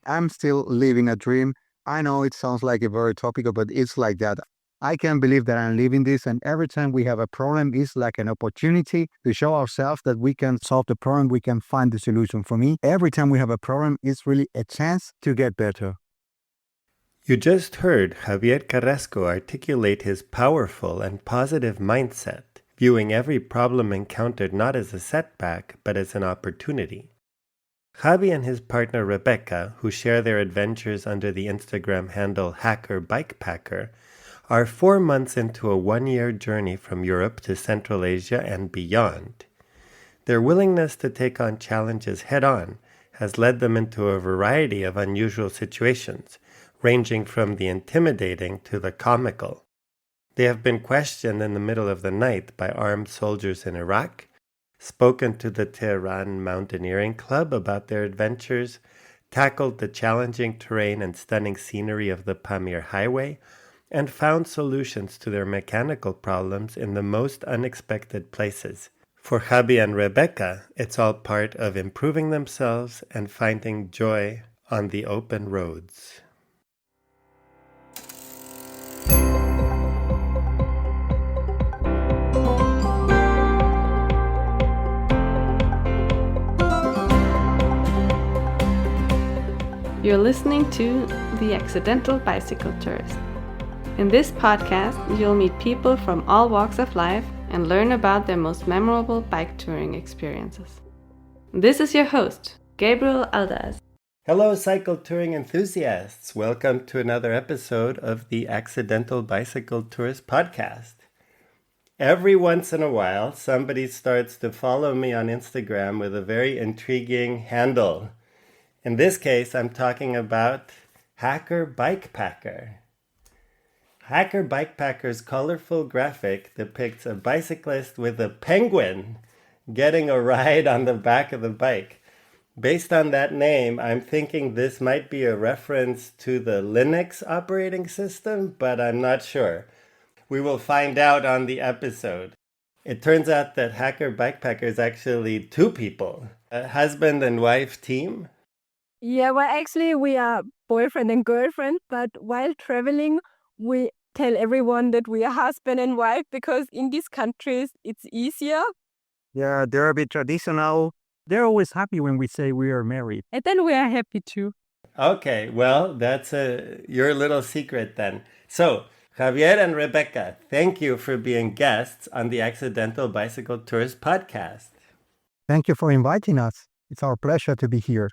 I'm still living a dream. I know it sounds like a very topical, but it's like that. I can't believe that I'm living this. And every time we have a problem, it's like an opportunity to show ourselves that we can solve the problem. We can find the solution. For me, every time we have a problem, it's really a chance to get better. You just heard Javier Carrasco articulate his powerful and positive mindset, viewing every problem encountered not as a setback, but as an opportunity. Javi and his partner Rebecca, who share their adventures under the Instagram handle Hacker Bikepacker, are 4 months into a 1-year journey from Europe to Central Asia and beyond. Their willingness to take on challenges head-on has led them into a variety of unusual situations, ranging from the intimidating to the comical. They have been questioned in the middle of the night by armed soldiers in Iraq, spoken to the Tehran Mountaineering Club about their adventures, tackled the challenging terrain and stunning scenery of the Pamir Highway, and found solutions to their mechanical problems in the most unexpected places. For Javi and Rebecca, it's all part of improving themselves and finding joy on the open roads. You're listening to The Accidental Bicycle Tourist. In this podcast, you'll meet people from all walks of life and learn about their most memorable bike touring experiences. This is your host, Gabriel Aldaz. Hello, cycle touring enthusiasts. Welcome to another episode of the Accidental Bicycle Tourist podcast. Every once in a while, somebody starts to follow me on Instagram with a very intriguing handle. In this case, I'm talking about Hacker Bikepacker. Hacker Bikepacker's colorful graphic depicts a bicyclist with a penguin getting a ride on the back of the bike. Based on that name, I'm thinking this might be a reference to the Linux operating system, but I'm not sure. We will find out on the episode. It turns out that Hacker Bikepacker is actually two people, a husband and wife team. Yeah, well, actually, we are boyfriend and girlfriend, but while traveling, we tell everyone that we are husband and wife because in these countries, it's easier. Yeah, they're a bit traditional. They're always happy when we say we are married. And then we are happy too. Okay, well, that's your little secret then. So, Javier and Rebecca, thank you for being guests on the Accidental Bicycle Tourist podcast. Thank you for inviting us. It's our pleasure to be here.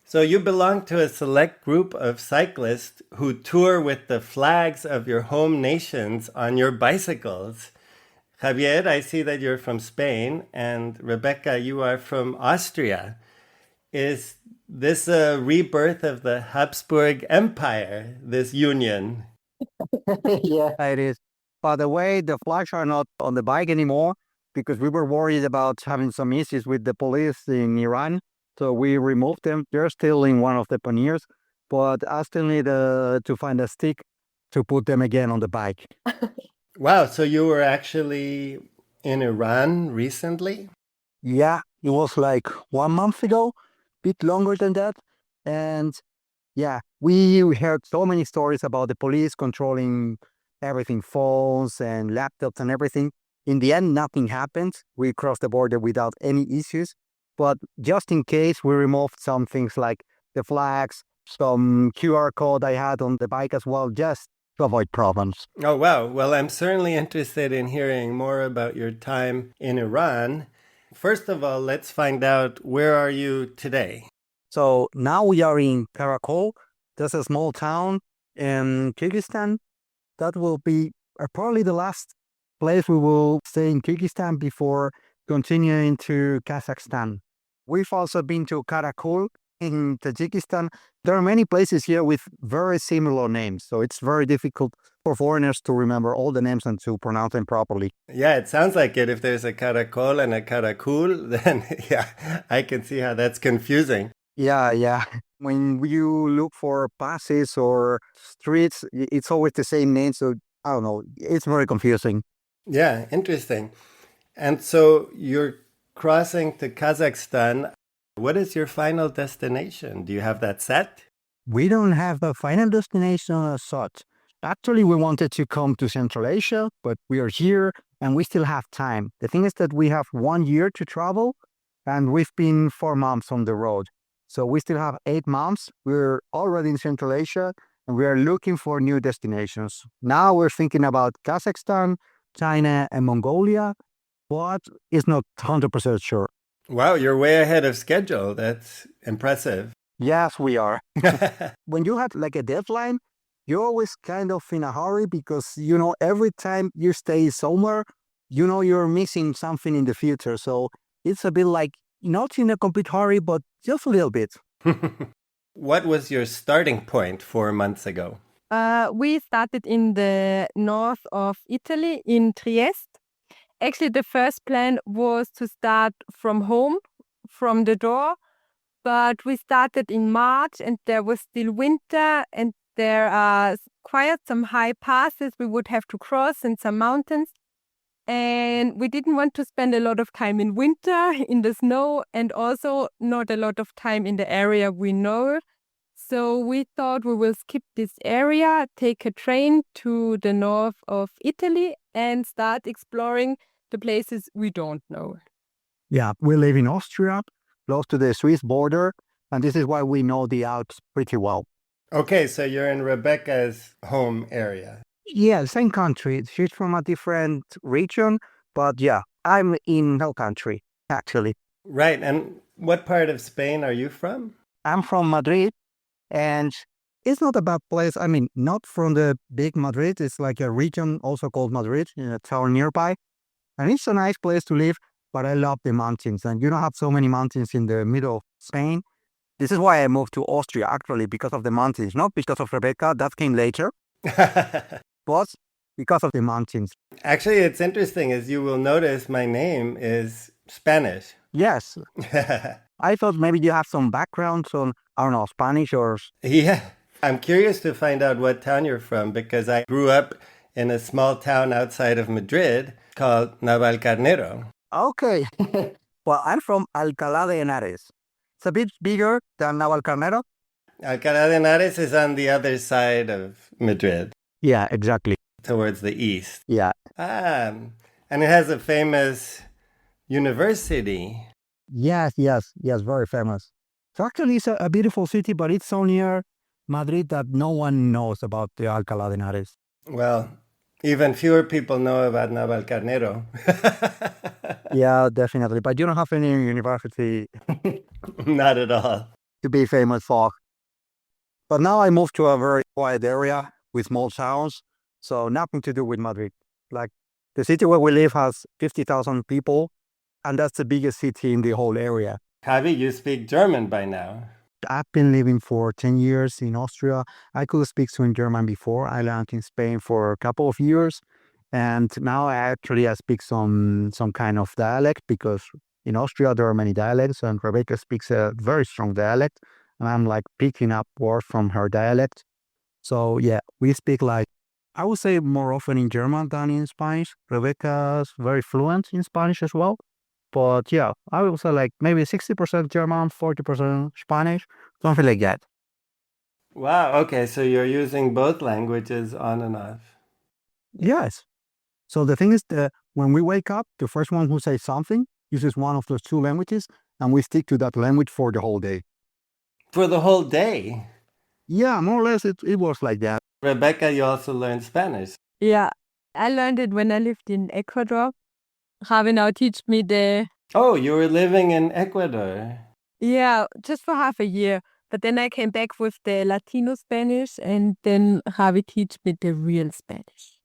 So you belong to a select group of cyclists who tour with the flags of your home nations on your bicycles. Javier, I see that you're from Spain, and Rebecca, you are from Austria. Is this a rebirth of the Habsburg Empire, this union? Yeah, it is. By the way, the flags are not on the bike anymore because we were worried about having some issues with the police in Iran. So we removed them. They're still in one of the panniers, but I still need to find a stick to put them again on the bike. Wow, so you were actually in Iran recently? Yeah, it was like 1 month ago, bit longer than that. And yeah, we heard so many stories about the police controlling everything, phones and laptops and everything. In the end, nothing happened. We crossed the border without any issues. But just in case, we removed some things like the flags, some QR code I had on the bike as well, just to avoid problems. Oh, wow. Well, I'm certainly interested in hearing more about your time in Iran. First of all, let's find out, where are you today? So now we are in Karakol. That's a small town in Kyrgyzstan. That will be probably the last place we will stay in Kyrgyzstan before continuing to Kazakhstan. We've also been to Karakol in Tajikistan. There are many places here with very similar names, so it's very difficult for foreigners to remember all the names and to pronounce them properly. Yeah, it sounds like it. If there's a Karakol and a Karakul, then yeah, I can see how that's confusing. Yeah. When you look for passes or streets, it's always the same name, so I don't know. It's very confusing. Yeah, interesting. And so you're crossing to Kazakhstan. What is your final destination? Do you have that set? we don't have a final destination as such. Actually, we wanted to come to Central Asia, but we are here and we still have time. The thing is that we have 1 year to travel and we've been 4 months on the road. So we still have 8 months. We're already in Central Asia and we are looking for new destinations. Now we're thinking about Kazakhstan, China, and Mongolia, but it's not 100% sure. Wow, you're way ahead of schedule. That's impressive. Yes, we are. When you have like a deadline, you're always kind of in a hurry because, every time you stay somewhere, you're missing something in the future. So it's a bit like not in a complete hurry, but just a little bit. What was your starting point 4 months ago? We started in the north of Italy, in Trieste. Actually, the first plan was to start from home, from the door, but we started in March and there was still winter and there are quite some high passes we would have to cross and some mountains. And we didn't want to spend a lot of time in winter, in the snow, and also not a lot of time in the area we know. So we thought we will skip this area, take a train to the north of Italy and start exploring the places we don't know. Yeah, we live in Austria, close to the Swiss border, and this is why we know the Alps pretty well. Okay, so you're in Rebecca's home area. Yeah, same country. She's from a different region, but yeah, I'm in her country, actually. Right, and what part of Spain are you from? I'm from Madrid, and it's not a bad place. I mean, not from the big Madrid. It's like a region also called Madrid, in a town nearby. And it's a nice place to live, but I love the mountains. And you don't have so many mountains in the middle of Spain. This is why I moved to Austria, actually, because of the mountains, not because of Rebecca. That came later, but because of the mountains. Actually, it's interesting, as you will notice, my name is Spanish. Yes, I thought maybe you have some background on, I don't know, Spanish or... Yeah. I'm curious to find out what town you're from because I grew up in a small town outside of Madrid called Navalcarnero. Okay. Well, I'm from Alcalá de Henares. It's a bit bigger than Navalcarnero. Alcalá de Henares is on the other side of Madrid, Yeah, exactly. towards the east. Yeah. And it has a famous university. Yes, very famous. So actually, it's a beautiful city, but it's so near Madrid that no one knows about the Alcalá de Henares. Well, even fewer people know about Navalcarnero. Yeah, definitely. But you don't have any university Not at all. to be famous for. But now I moved to a very quiet area with small towns, so nothing to do with Madrid. Like the city where we live has 50,000 people, and that's the biggest city in the whole area. Javi, you speak German by now. I've been living for 10 years in Austria. I could speak some German before. I learned in Spain for a couple of years. And now I speak some kind of dialect because in Austria there are many dialects and Rebecca speaks a very strong dialect. And I'm like picking up words from her dialect. So yeah, we speak like, I would say more often in German than in Spanish. Rebecca's very fluent in Spanish as well. But yeah, I would say like maybe 60% German, 40% Spanish, something like that. Wow, okay, so you're using both languages on and off. Yes. So the thing is that when we wake up, the first one who says something uses one of those two languages, and we stick to that language for the whole day. For the whole day? Yeah, more or less it was like that. Rebecca, you also learned Spanish. Yeah, I learned it when I lived in Ecuador. Javi now teach me Oh, you were living in Ecuador. Yeah, just for half a year. But then I came back with the Latino Spanish and then Javi teach me the real Spanish.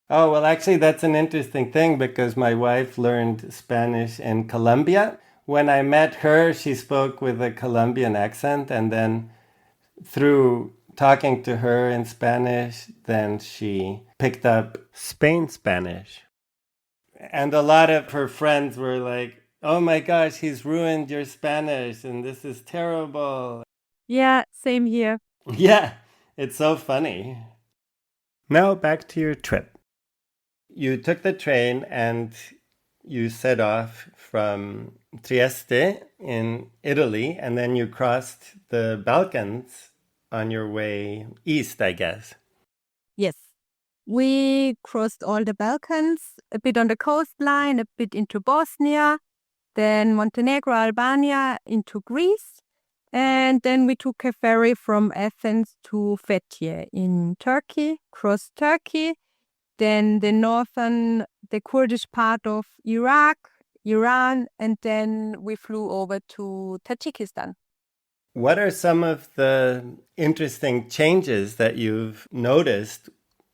Oh, well, actually, that's an interesting thing because my wife learned Spanish in Colombia. When I met her, she spoke with a Colombian accent, and then through talking to her in Spanish, then she picked up Spain Spanish. And a lot of her friends were like, oh my gosh, he's ruined your Spanish, and this is terrible. Yeah, same here. Yeah, it's so funny. Now back to your trip. You took the train and you set off from Trieste in Italy, and then you crossed the Balkans on your way east, I guess. Yes. We crossed all the Balkans, a bit on the coastline, a bit into Bosnia, then Montenegro, Albania, into Greece. And then we took a ferry from Athens to Fethiye in Turkey, crossed Turkey, then the Kurdish part of Iraq, Iran, and then we flew over to Tajikistan. What are some of the interesting changes that you've noticed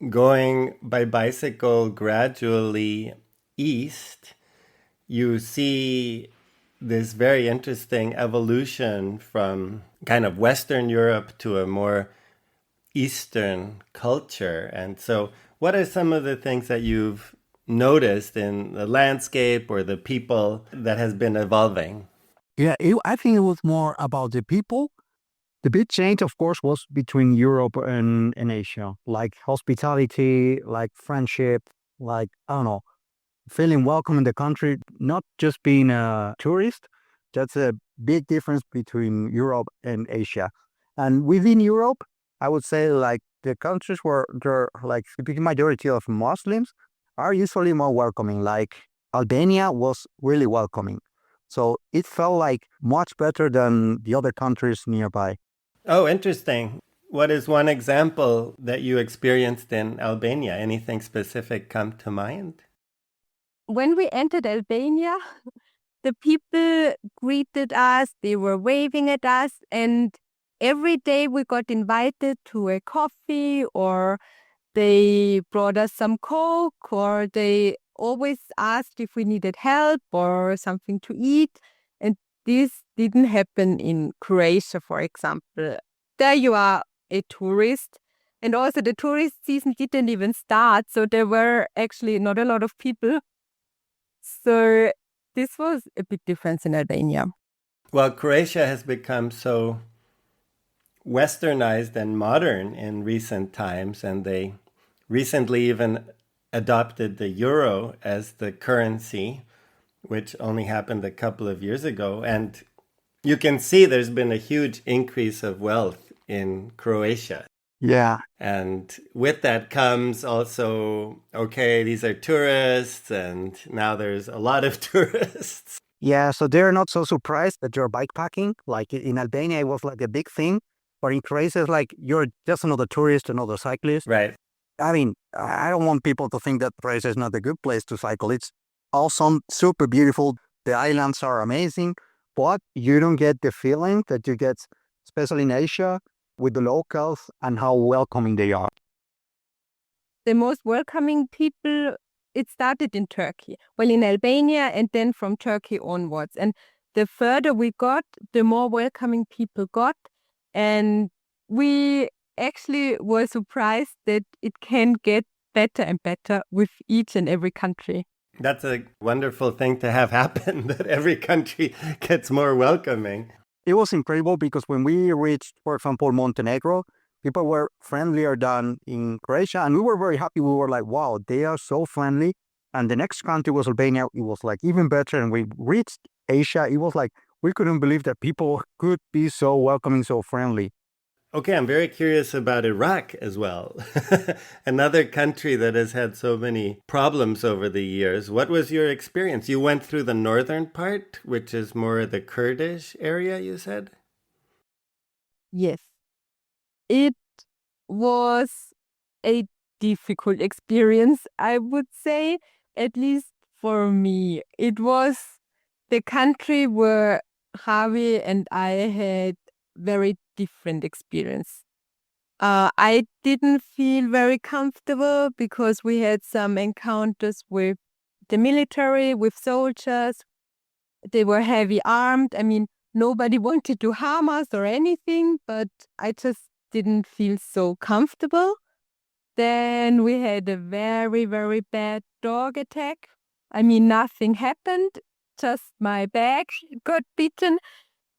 going by bicycle gradually east? You see this very interesting evolution from kind of Western Europe to a more Eastern culture. And so, what are some of the things that you've noticed in the landscape or the people that has been evolving? Yeah, I think it was more about the people. The big change, of course, was between Europe and Asia, like hospitality, like friendship, like, I don't know, feeling welcome in the country, not just being a tourist. That's a big difference between Europe and Asia. And within Europe, I would say like the countries where there are like the big majority of Muslims are usually more welcoming. Like Albania was really welcoming. So it felt like much better than the other countries nearby. Oh, interesting. What is one example that you experienced in Albania? Anything specific come to mind? When we entered Albania, the people greeted us, they were waving at us, and every day we got invited to a coffee, or they brought us some Coke, or they always asked if we needed help or something to eat. And this didn't happen in Croatia, for example. There you are a tourist. And also the tourist season didn't even start, so there were actually not a lot of people. So this was a big difference in Albania. Well, Croatia has become so westernized and modern in recent times, and they recently even adopted the euro as the currency, which only happened a couple of years ago. And you can see there's been a huge increase of wealth in Croatia. Yeah. And with that comes also, okay, these are tourists, and now there's a lot of tourists. Yeah, so they're not so surprised that you're bikepacking. Like in Albania, it was like a big thing. But in Croatia, it's like you're just another tourist, another cyclist. Right. I mean, I don't want people to think that Croatia is not a good place to cycle. It's awesome, super beautiful. The islands are amazing. But you don't get the feeling that you get, especially in Asia, with the locals and how welcoming they are. The most welcoming people, it started in Turkey. Well, in Albania, and then from Turkey onwards. And the further we got, the more welcoming people got. And we actually were surprised that it can get better and better with each and every country. That's a wonderful thing to have happen, that every country gets more welcoming. It was incredible because when we reached, for example, Montenegro, people were friendlier than in Croatia. And we were very happy. We were like, wow, they are so friendly. And the next country was Albania. It was like even better. And we reached Asia. It was like, we couldn't believe that people could be so welcoming, so friendly. Okay, I'm very curious about Iraq as well. Another country that has had so many problems over the years. What was your experience? You went through the northern part, which is more the Kurdish area, you said? Yes. It was a difficult experience, I would say, at least for me. It was the country where Javi and I had very different experience. I didn't feel very comfortable because we had some encounters with the military, with soldiers. They were heavy armed. I mean, nobody wanted to harm us or anything, but I just didn't feel so comfortable. Then we had a very, very bad dog attack. I mean, nothing happened, just my bag got bitten,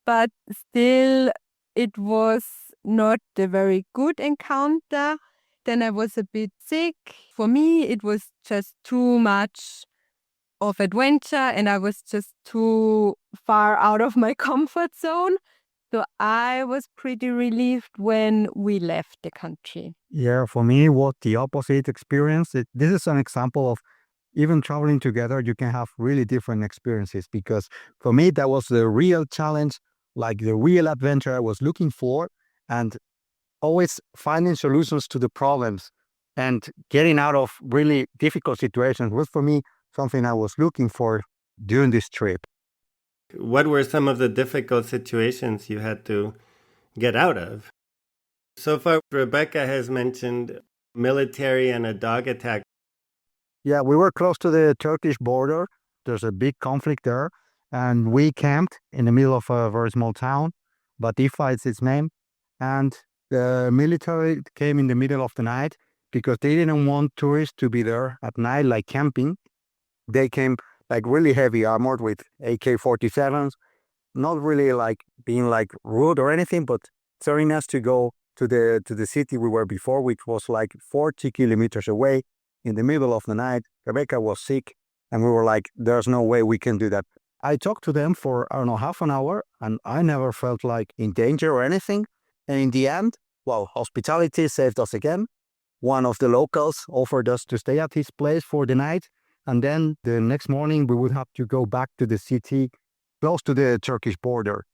but still it was not a very good encounter. Then I was a bit sick. For me, it was just too much of adventure and I was just too far out of my comfort zone. So I was pretty relieved when we left the country. Yeah, for me, what the opposite experience. This is an example of even traveling together, you can have really different experiences because for me, that was the real challenge, like the real adventure I was looking for, and always finding solutions to the problems and getting out of really difficult situations was for me something I was looking for during this trip. What were some of the difficult situations you had to get out of? So far, Rebecca has mentioned military and a dog attack. Yeah, we were close to the Turkish border. There's a big conflict there. And we camped in the middle of a very small town. Batifa is its name. And the military came in the middle of the night because they didn't want tourists to be there at night, like camping. They came like really heavy armored with AK-47s, not really like being like rude or anything, but telling us to go to the city we were before, which was like 40 kilometers away in the middle of the night. Rebecca was sick, and we were like, there's no way we can do that. I talked to them for, I don't know, half an hour, and I never felt like in danger or anything. And in the end, well, hospitality saved us again. One of the locals offered us to stay at his place for the night. And then the next morning, we would have to go back to the city close to the Turkish border.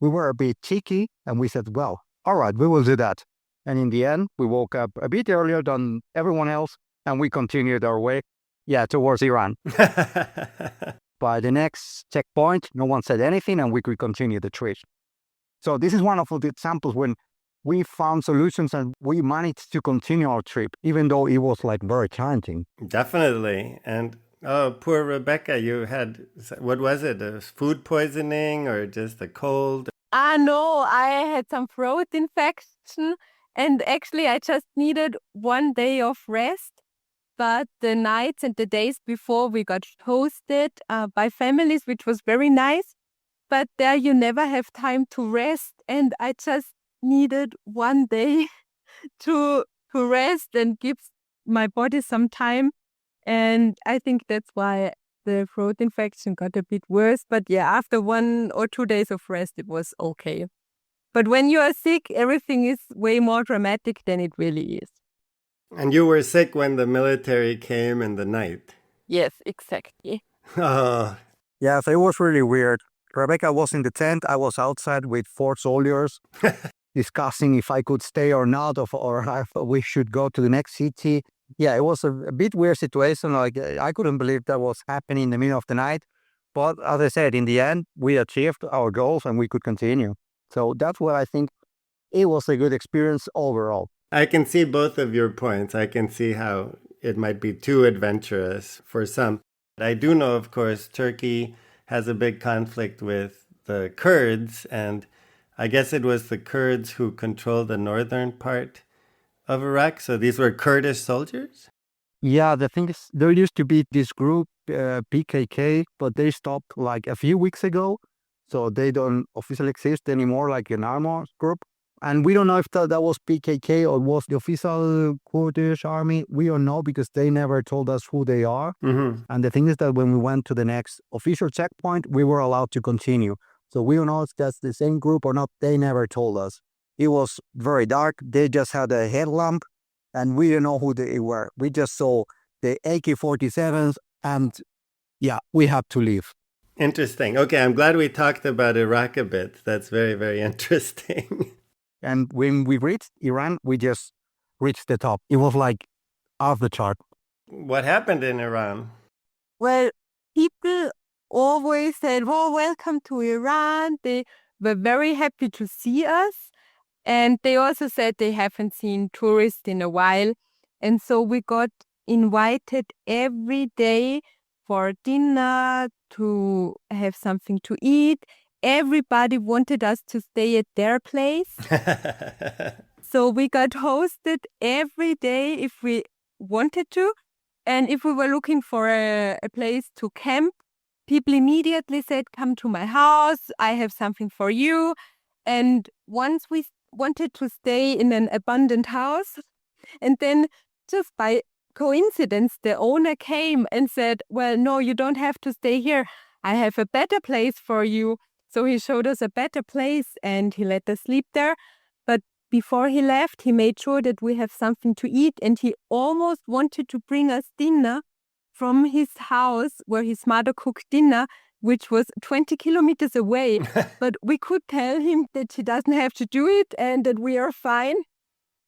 We were a bit cheeky, and we said, well, all right, we will do that. And in the end, we woke up a bit earlier than everyone else, and we continued our way, towards Iran. By the next checkpoint, no one said anything, and we could continue the trip. So this is one of the examples when we found solutions and we managed to continue our trip, even though it was like very challenging. Definitely. And oh, poor Rebecca, you had, what was it, a food poisoning or just a cold? No, I had some throat infection, and actually I just needed 1 day of rest. But the nights and the days before we got hosted by families, which was very nice. But there you never have time to rest, and I just needed 1 day to rest and give my body some time. And I think that's why the throat infection got a bit worse. But yeah, after 1 or 2 days of rest, it was okay. But when you are sick, everything is way more dramatic than it really is. And you were sick when the military came in the night. Yes, exactly. Oh, Yeah, so it was really weird. Rebecca was in the tent. I was outside with 4 soldiers discussing if I could stay or not, or if we should go to the next city. Yeah, it was a bit weird situation. Like I couldn't believe that was happening in the middle of the night. But as I said, in the end, we achieved our goals and we could continue. So that's what I think it was a good experience overall. I can see both of your points. I can see how it might be too adventurous for some. I do know, of course, Turkey has a big conflict with the Kurds, and I guess it was the Kurds who controlled the northern part of Iraq. So these were Kurdish soldiers? Yeah, the thing is, there used to be this group, PKK, but they stopped like a few weeks ago. So they don't officially exist anymore, like an armed group. And we don't know if that was PKK or was the official Kurdish army. We don't know because they never told us who they are. Mm-hmm. And the thing is that when we went to the next official checkpoint, we were allowed to continue. So we don't know if that's the same group or not. They never told us. It was very dark. They just had a headlamp and we didn't know who they were. We just saw the AK-47s and yeah, we had to leave. Interesting. Okay, I'm glad we talked about Iraq a bit. That's very, very interesting. And when we reached Iran, we just reached the top. It was like off the chart. What happened in Iran? Well, people always said, "Oh, welcome to Iran." They were very happy to see us. And they also said they haven't seen tourists in a while. And so we got invited every day for dinner, to have something to eat. Everybody wanted us to stay at their place. So we got hosted every day if we wanted to. And if we were looking for a place to camp, people immediately said, "Come to my house, I have something for you." And once we wanted to stay in an abandoned house, and then just by coincidence, the owner came and said, "Well, no, you don't have to stay here. I have a better place for you." So he showed us a better place and he let us sleep there. But before he left, he made sure that we have something to eat, and he almost wanted to bring us dinner from his house where his mother cooked dinner, which was 20 kilometers away. But we could tell him that he doesn't have to do it and that we are fine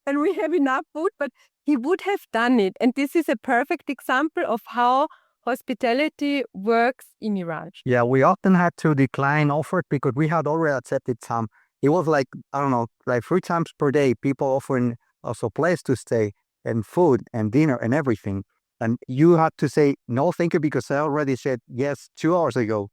and we have enough food, but he would have done it. And this is a perfect example of how hospitality works in Iran. Yeah, we often had to decline offers because we had already accepted some. It was like, I don't know, like 3 times per day, people offering us a place to stay and food and dinner and everything. And you had to say, no, thank you, because I already said yes 2 hours ago.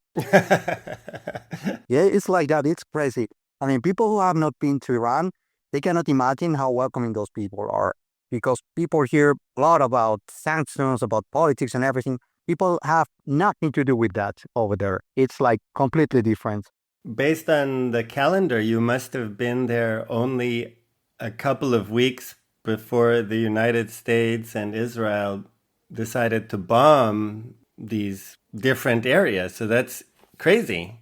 Yeah, it's like that. It's crazy. I mean, people who have not been to Iran, they cannot imagine how welcoming those people are, because people hear a lot about sanctions, about politics and everything. People have nothing to do with that over there. It's like completely different. Based on the calendar, you must have been there only a couple of weeks before the United States and Israel decided to bomb these different areas. So that's crazy.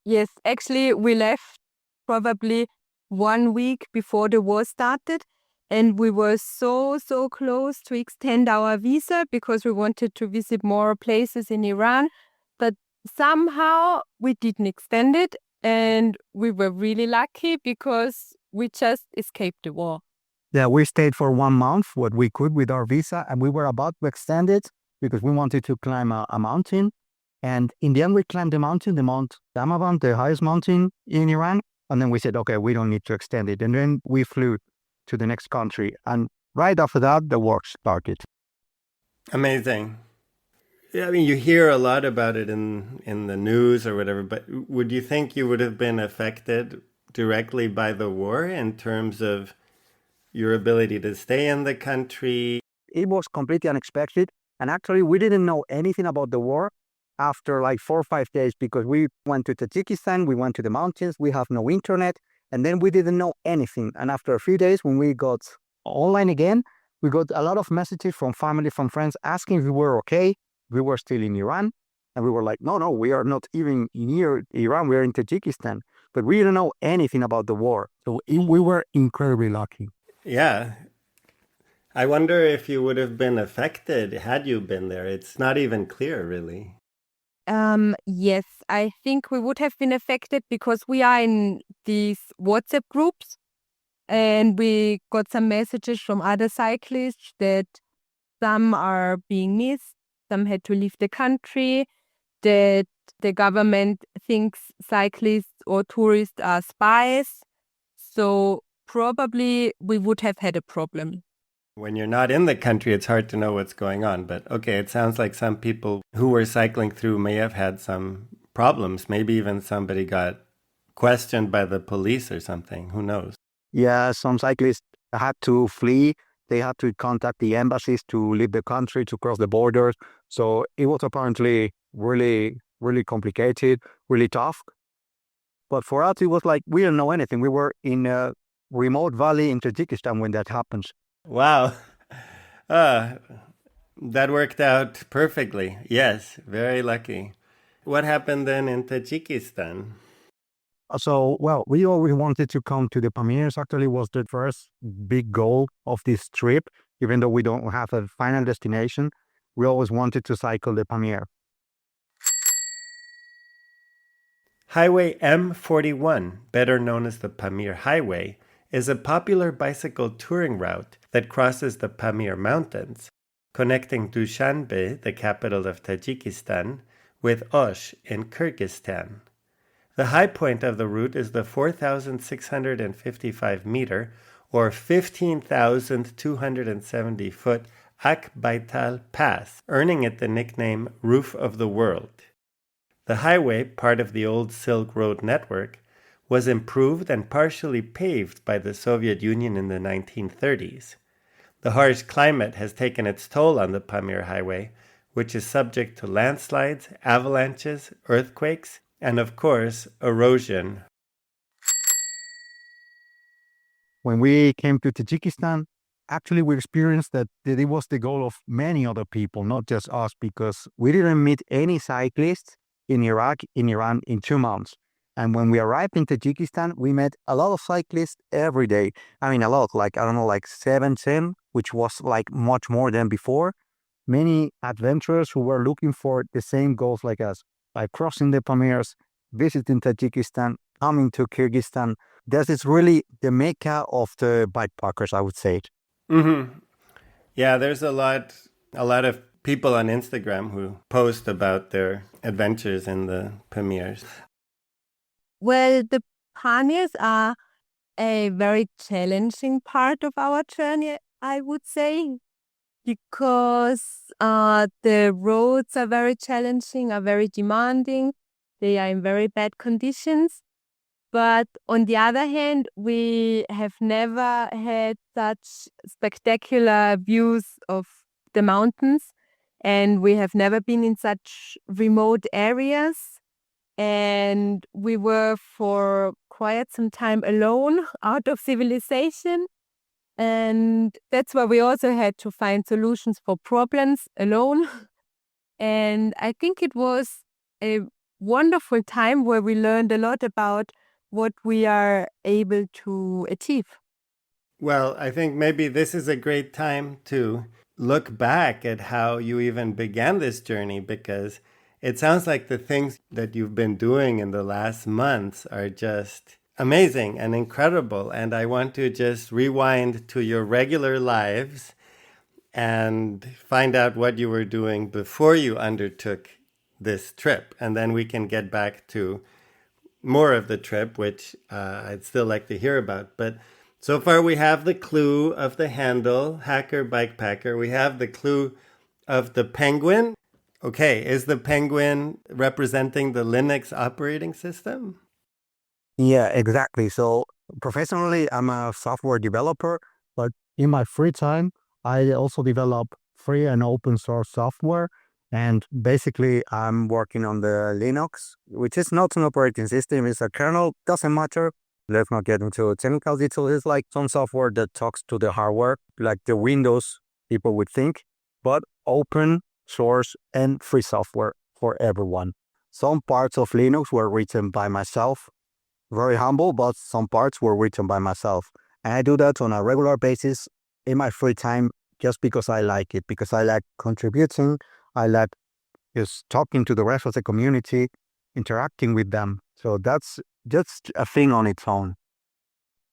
Yes, actually, we left probably 1 week before the war started. And we were so close to extend our visa because we wanted to visit more places in Iran. But somehow we didn't extend it. And we were really lucky because we just escaped the war. Yeah, we stayed for 1 month, what we could with our visa, and we were about to extend it because we wanted to climb a mountain. And in the end, we climbed the mountain, the Mount Damavan, the highest mountain in Iran. And then we said, okay, we don't need to extend it. And then we flew to the next country. And right after that, the work started. Amazing. Yeah, I mean, you hear a lot about it in the news or whatever, but would you think you would have been affected directly by the war in terms of your ability to stay in the country? It was completely unexpected. And actually, we didn't know anything about the war after like 4 or 5 days, because we went to Tajikistan, we went to the mountains, we have no internet, and then we didn't know anything. And after a few days, when we got online again, we got a lot of messages from family, from friends asking if we were okay. We were still in Iran. And we were like, no, we are not even near Iran. We are in Tajikistan. But we didn't know anything about the war. So we were incredibly lucky. Yeah. I wonder if you would have been affected had you been there. It's not even clear, really. Yes, I think we would have been affected because we are in these WhatsApp groups and we got some messages from other cyclists that some are being missed, some had to leave the country, that the government thinks cyclists or tourists are spies. So probably we would have had a problem. When you're not in the country, it's hard to know what's going on. But okay, it sounds like some people who were cycling through may have had some problems. Maybe even somebody got questioned by the police or something. Who knows? Yeah, some cyclists had to flee. They had to contact the embassies to leave the country, to cross the borders. So it was apparently really, really complicated, really tough. But for us, it was like we didn't know anything. We were in a remote valley in Tajikistan when that happens. Wow. That worked out perfectly. Yes, very lucky. What happened then in Tajikistan? So, well, we always wanted to come to the Pamirs. Actually, was the first big goal of this trip. Even though we don't have a final destination, we always wanted to cycle the Pamir. Highway M41, better known as the Pamir Highway, is a popular bicycle touring route that crosses the Pamir Mountains, connecting Dushanbe, the capital of Tajikistan, with Osh in Kyrgyzstan. The high point of the route is the 4,655 meter or 15,270 foot Akbaital Pass, earning it the nickname Roof of the World. The highway, part of the old Silk Road network, was improved and partially paved by the Soviet Union in the 1930s. The harsh climate has taken its toll on the Pamir Highway, which is subject to landslides, avalanches, earthquakes, and of course, erosion. When we came to Tajikistan, actually we experienced that it was the goal of many other people, not just us, because we didn't meet any cyclists in Iraq, in Iran, in 2 months. And when we arrived in Tajikistan, we met a lot of cyclists every day. I mean, a lot, like, I don't know, like 7, 10, which was like much more than before. Many adventurers who were looking for the same goals like us, like crossing the Pamirs, visiting Tajikistan, coming to Kyrgyzstan. This is really the mecca of the bikepackers, I would say. Mm-hmm. Yeah, there's a lot of people on Instagram who post about their adventures in the Pamirs. Well, the Pamirs are a very challenging part of our journey, I would say, because the roads are very challenging, are very demanding. They are in very bad conditions. But on the other hand, we have never had such spectacular views of the mountains, and we have never been in such remote areas. And we were for quite some time alone, out of civilization. And that's where we also had to find solutions for problems alone. And I think it was a wonderful time where we learned a lot about what we are able to achieve. Well, I think maybe this is a great time to look back at how you even began this journey, because it sounds like the things that you've been doing in the last months are just amazing and incredible. And I want to just rewind to your regular lives and find out what you were doing before you undertook this trip. And then we can get back to more of the trip, which I'd still like to hear about. But so far we have the clue of the handle, Hacker Bikepacker. We have the clue of the penguin. Okay, is the penguin representing the Linux operating system? Yeah, exactly. So professionally, I'm a software developer, but in my free time, I also develop free and open source software. And basically, I'm working on the Linux, which is not an operating system, it's a kernel, doesn't matter. Let's not get into technical details. It's like some software that talks to the hardware, like the Windows people would think, but open source and free software for everyone. Some parts of Linux were written by myself, very humble, but some parts were written by myself. And I do that on a regular basis in my free time just because I like it, because I like contributing. I like just talking to the rest of the community, interacting with them. So that's just a thing on its own.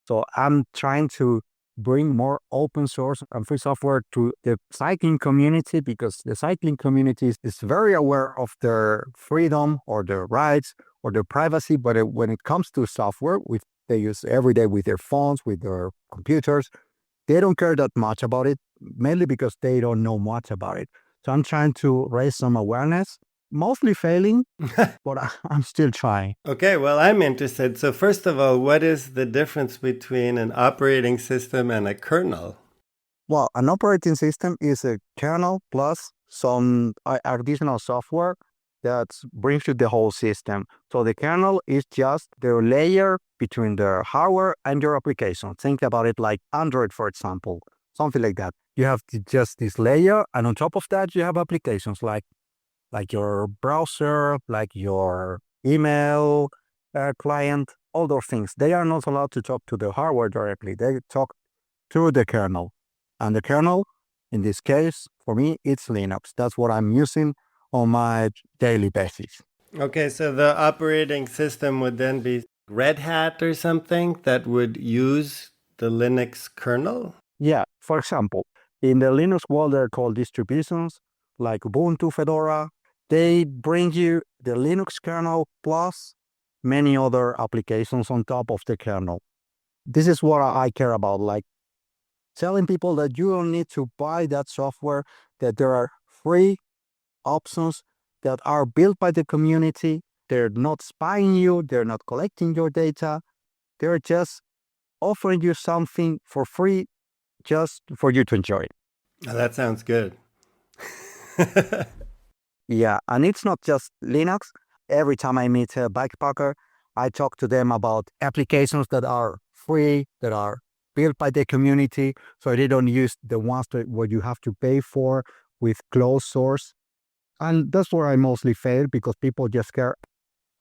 So I'm trying to bring more open source and free software to the cycling community, because the cycling community is very aware of their freedom or their rights or their privacy. But when it comes to software, which they use every day with their phones, with their computers, they don't care that much about it, mainly because they don't know much about it. So I'm trying to raise some awareness, mostly failing, but I'm still trying. Okay, well, I'm interested. So first of all, what is the difference between an operating system and a kernel? Well, an operating system is a kernel plus some additional software that brings you the whole system. So the kernel is just the layer between the hardware and your application. Think about it like Android, for example, something like that. You have just this layer, and on top of that, you have applications like your browser, like your email client, all those things. They are not allowed to talk to the hardware directly. They talk through the kernel. And the kernel, in this case, for me, it's Linux. That's what I'm using on my daily basis. Okay, so the operating system would then be Red Hat or something that would use the Linux kernel? Yeah, for example, in the Linux world, they're called distributions like Ubuntu, Fedora. They bring you the Linux kernel plus many other applications on top of the kernel. This is what I care about, like telling people that you don't need to buy that software, that there are free options that are built by the community. They're not spying you, they're not collecting your data. They're just offering you something for free just for you to enjoy. Oh, that sounds good. Yeah, and it's not just Linux. Every time I meet a bikepacker, I talk to them about applications that are free, that are built by the community, so they don't use the ones that what you have to pay for with closed source. And that's where I mostly fail, because people just care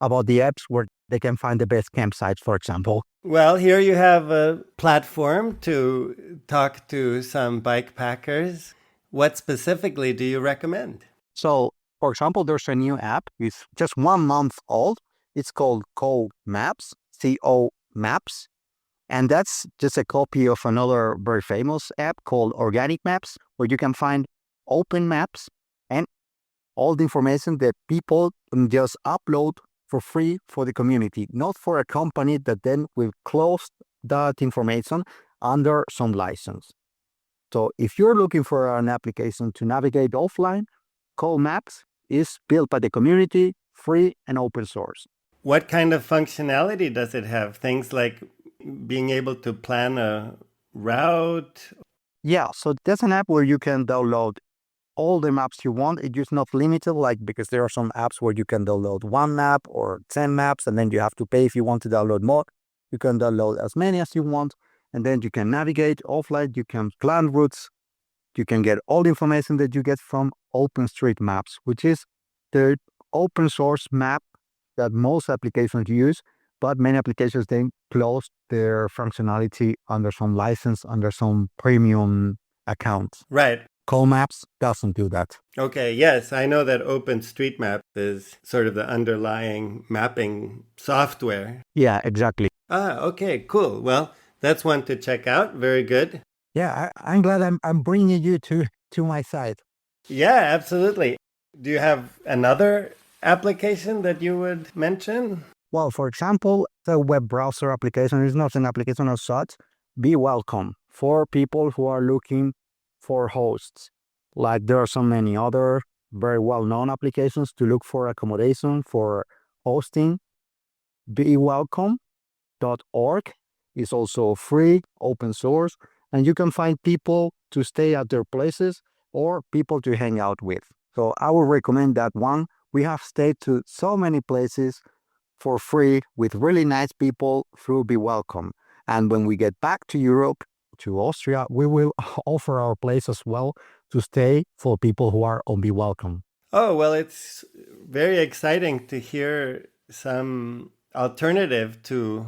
about the apps where they can find the best campsites, for example. Well, here you have a platform to talk to some bike packers. What specifically do you recommend? So, for example, there's a new app. It's just 1 month old. It's called Co Maps, CO Maps. And that's just a copy of another very famous app called Organic Maps, where you can find open maps and all the information that people can just upload for free for the community, not for a company that then will close that information under some license. So if you're looking for an application to navigate offline, Call Maps is built by the community, free and open source. What kind of functionality does it have? Things like being able to plan a route? Yeah, so that's an app where you can download all the maps you want. It is not limited, because there are some apps where you can download 1 map or 10 maps, and then you have to pay if you want to download more. You can download as many as you want, and then you can navigate offline, you can plan routes, you can get all the information that you get from OpenStreetMaps, which is the open source map that most applications use, but many applications then close their functionality under some license, under some premium accounts. Right. Call Maps doesn't do that. Okay, yes, I know that OpenStreetMap is sort of the underlying mapping software. Yeah, exactly. Okay, cool. Well, that's one to check out. Very good. Yeah, I'm glad I'm bringing you to my site. Yeah, absolutely. Do you have another application that you would mention? Well, for example, the web browser application is not an application as such. Be Welcome for people who are looking for hosts. Like there are so many other very well-known applications to look for accommodation, for hosting. BeWelcome.org is also free, open source, and you can find people to stay at their places or people to hang out with. So I would recommend that one. We have stayed to so many places for free with really nice people through Be Welcome. And when we get back to Europe, to Austria, we will offer our place as well to stay for people who are on Be Welcome. Oh, well, it's very exciting to hear some alternative to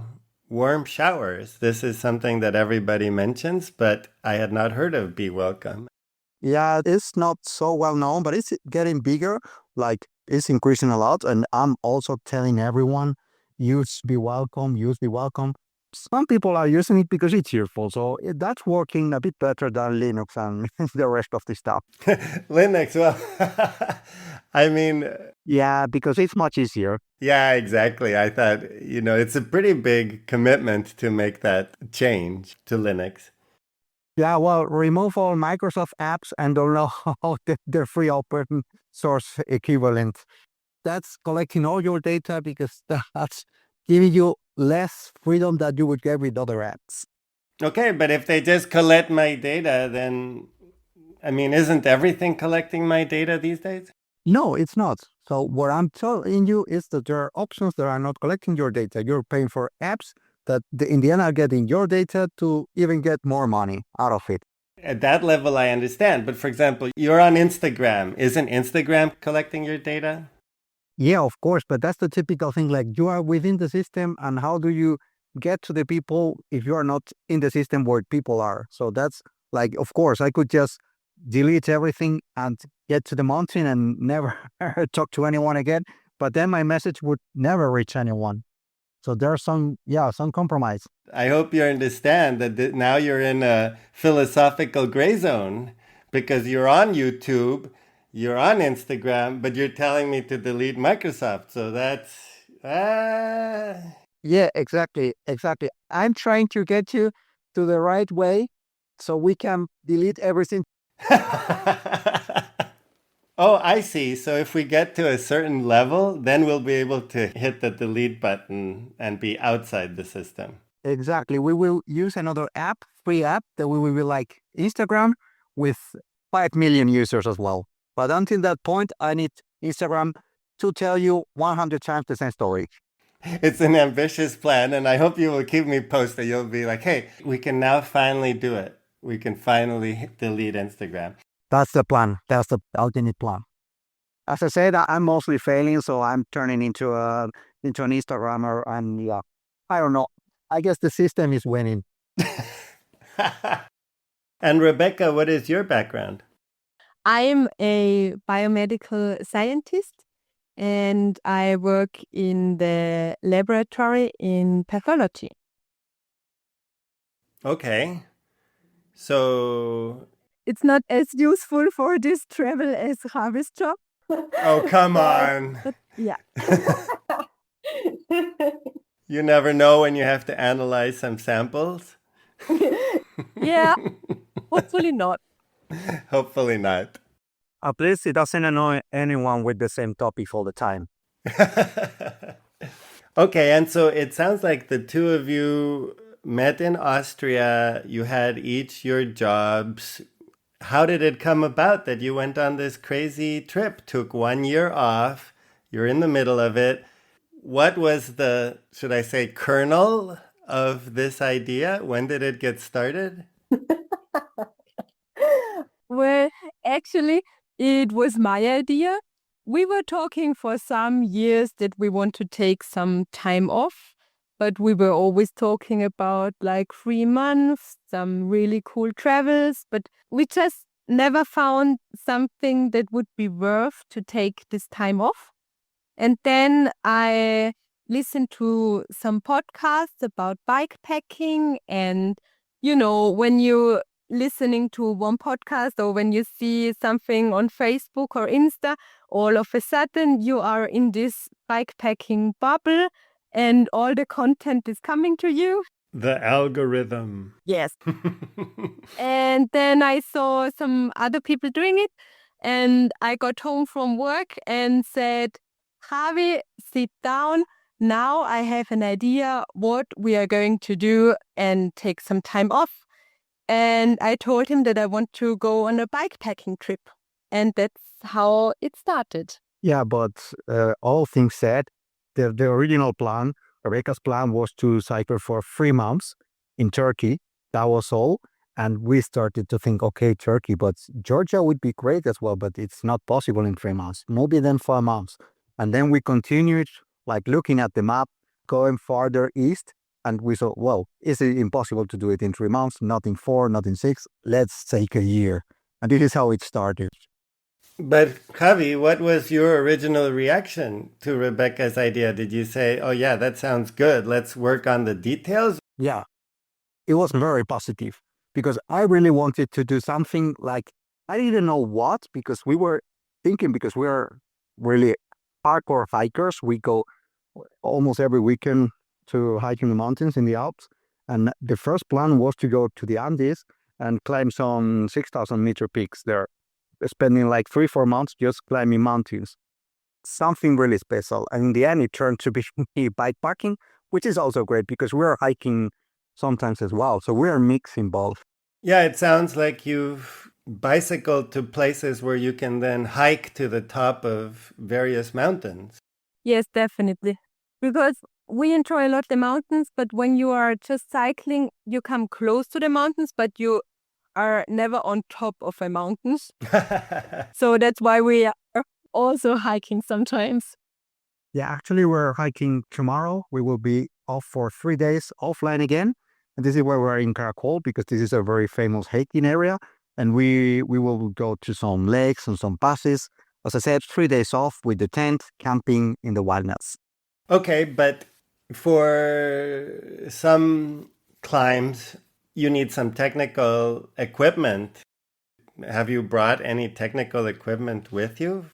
warm showers. This is something that everybody mentions, but I had not heard of Be Welcome. Yeah, it's not so well known, but it's getting bigger. It's increasing a lot. And I'm also telling everyone, use Be Welcome, use Be Welcome. Some people are using it because it's cheerful. So that's working a bit better than Linux and the rest of the stuff. Linux, well, I mean... Yeah, because it's much easier. Yeah, exactly. I thought, it's a pretty big commitment to make that change to Linux. Yeah, well, remove all Microsoft apps and download their free open source equivalent. That's collecting all your data because that's giving you less freedom that you would get with other apps. Okay, but if they just collect my data, then, isn't everything collecting my data these days? No, it's not. So what I'm telling you is that there are options that are not collecting your data. You're paying for apps that in the end are getting your data to even get more money out of it. At that level, I understand. But for example, you're on Instagram. Isn't Instagram collecting your data? Yeah, of course. But that's the typical thing. You are within the system, and how do you get to the people if you are not in the system where people are? So that's of course, I could just delete everything and get to the mountain and never talk to anyone again. But then my message would never reach anyone. So there's some compromise. I hope you understand that now you're in a philosophical gray zone because you're on YouTube, you're on Instagram, but you're telling me to delete Microsoft. So that's... Yeah, exactly. I'm trying to get you to the right way so we can delete everything. Oh, I see. So if we get to a certain level, then we'll be able to hit the delete button and be outside the system. Exactly. We will use another app, free app, that we will be like Instagram with 5 million users as well. But until that point, I need Instagram to tell you 100 times the same story. It's an ambitious plan, and I hope you will keep me posted. You'll be like, hey, we can now finally do it. We can finally delete Instagram. That's the plan. That's the ultimate plan. As I said, I'm mostly failing, so I'm turning into a into an Instagrammer, and yeah, I don't know. I guess the system is winning. And Rebecca, what is your background? I'm a biomedical scientist and I work in the laboratory in pathology. Okay. So, It's not as useful for this travel as Javi's job. oh, come on. But yeah. You never know when you have to analyze some samples. Yeah, hopefully not. Hopefully not. At least it doesn't annoy anyone with the same topic all the time. Okay, and so it sounds like the two of you met in Austria. You had each your jobs. How did it come about that you went on this crazy trip? Took 1 year off. You're in the middle of it. What was the, should I say, kernel of this idea? When did it get started? Well, actually, it was my idea. We were talking for some years that we want to take some time off, but we were always talking about like 3 months, some really cool travels, but we just never found something that would be worth to take this time off. And then I listened to some podcasts about bikepacking. And, when you listening to one podcast or when you see something on Facebook or Insta, all of a sudden you are in this bikepacking bubble and all the content is coming to you. The algorithm. Yes. And then I saw some other people doing it and I got home from work and said, Javi, sit down. Now I have an idea what we are going to do and take some time off. And I told him that I want to go on a bikepacking trip. And that's how it started. Yeah, but all things said, the original plan, Rebecca's plan, was to cycle for 3 months in Turkey. That was all. And we started to think, okay, Turkey, but Georgia would be great as well, but it's not possible in 3 months, maybe then 4 months. And then we continued like looking at the map, going farther east. And we thought, well, is it impossible to do it in 3 months? Not in 4, not in 6. Let's take a year. And this is how it started. But Javi, what was your original reaction to Rebecca's idea? Did you say, oh, yeah, that sounds good. Let's work on the details? Yeah, it was very positive because I really wanted to do something like, I didn't know what, because we were thinking, because we are really hardcore hikers. We go almost every weekend to hiking the mountains in the Alps. And the first plan was to go to the Andes and climb some 6,000-meter peaks there, spending like 3-4 months just climbing mountains. Something really special. And in the end, it turned to be bikepacking, which is also great because we are hiking sometimes as well. So we are mixing both. Yeah, it sounds like you've bicycled to places where you can then hike to the top of various mountains. Yes, definitely. Because we enjoy a lot the mountains, but when you are just cycling, you come close to the mountains, but you are never on top of a mountains. So that's why we are also hiking sometimes. Yeah, actually, we're hiking tomorrow. We will be off for 3 days offline again. And this is where we're in Caracol, because this is a very famous hiking area. And we will go to some lakes and some passes. As I said, 3 days off with the tent, camping in the wilderness. Okay, but for some climbs, you need some technical equipment. Have you brought any technical equipment with you?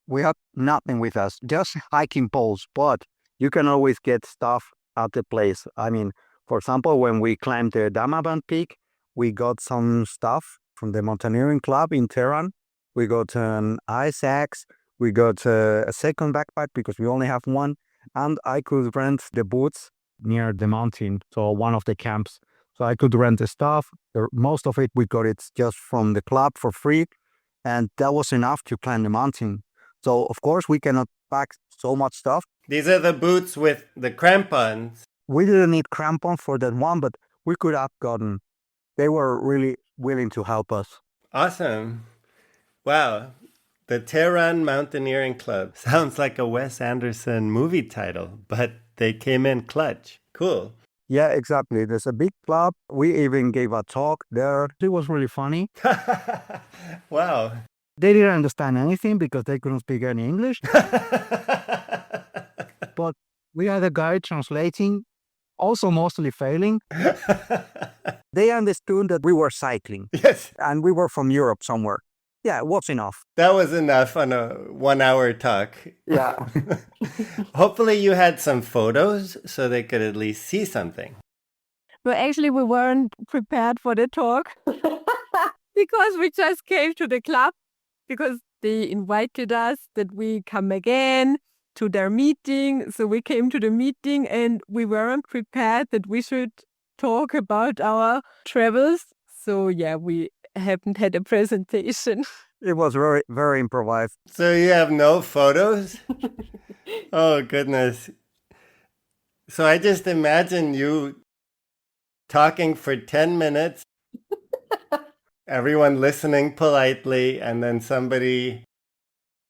We have nothing with us, just hiking poles, but you can always get stuff at the place. I mean, for example, when we climbed the Damavand Peak, we got some stuff from the mountaineering club in Tehran. We got an ice axe, we got a second backpack because we only have one, and I could rent the boots near the mountain, so one of the camps. So I could rent the stuff. Most of it, we got it just from the club for free, and that was enough to climb the mountain. So, of course, we cannot pack so much stuff. These are the boots with the crampons. We didn't need crampons for that one, but we could have gotten. They were really willing to help us. Awesome. Wow. The Tehran Mountaineering Club. Sounds like a Wes Anderson movie title, but they came in clutch. Cool. Yeah, exactly. There's a big club. We even gave a talk there. It was really funny. Wow. They didn't understand anything because they couldn't speak any English. But we had a guy translating, also mostly failing. They understood that we were cycling Yes. and we were from Europe somewhere. Yeah, it was enough. That was enough on a 1 hour talk. Yeah. Hopefully you had some photos so they could at least see something. But actually, we weren't prepared for the talk because we just came to the club because they invited us that we come again to their meeting. So we came to the meeting and we weren't prepared that we should talk about our travels. So yeah, we haven't had a presentation. It was very, very improvised. So you have no photos? Oh, goodness. So I just imagine you talking for 10 minutes, everyone listening politely, and then somebody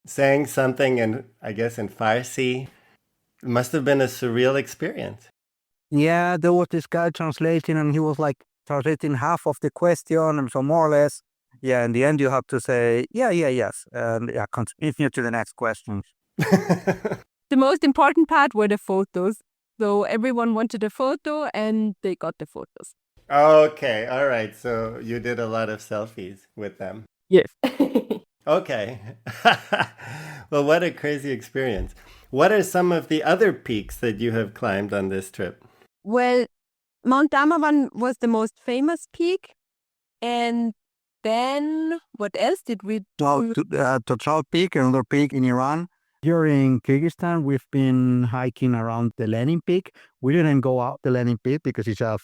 saying something in, I guess, in Farsi. It must have been a surreal experience. Yeah, there was this guy translating and he was like translating half of the question. And so more or less, yeah, in the end you have to say, yes. And yeah, continue to the next question. The most important part were the photos. So everyone wanted a photo and they got the photos. Okay, all right. So you did a lot of selfies with them. Yes. Okay. Well, what a crazy experience. What are some of the other peaks that you have climbed on this trip? Well, Mount Damavan was the most famous peak. And then what else did we So, do? Total Peak, another peak in Iran. Here in Kyrgyzstan, we've been hiking around the Lenin Peak. We didn't go up the Lenin Peak because it's a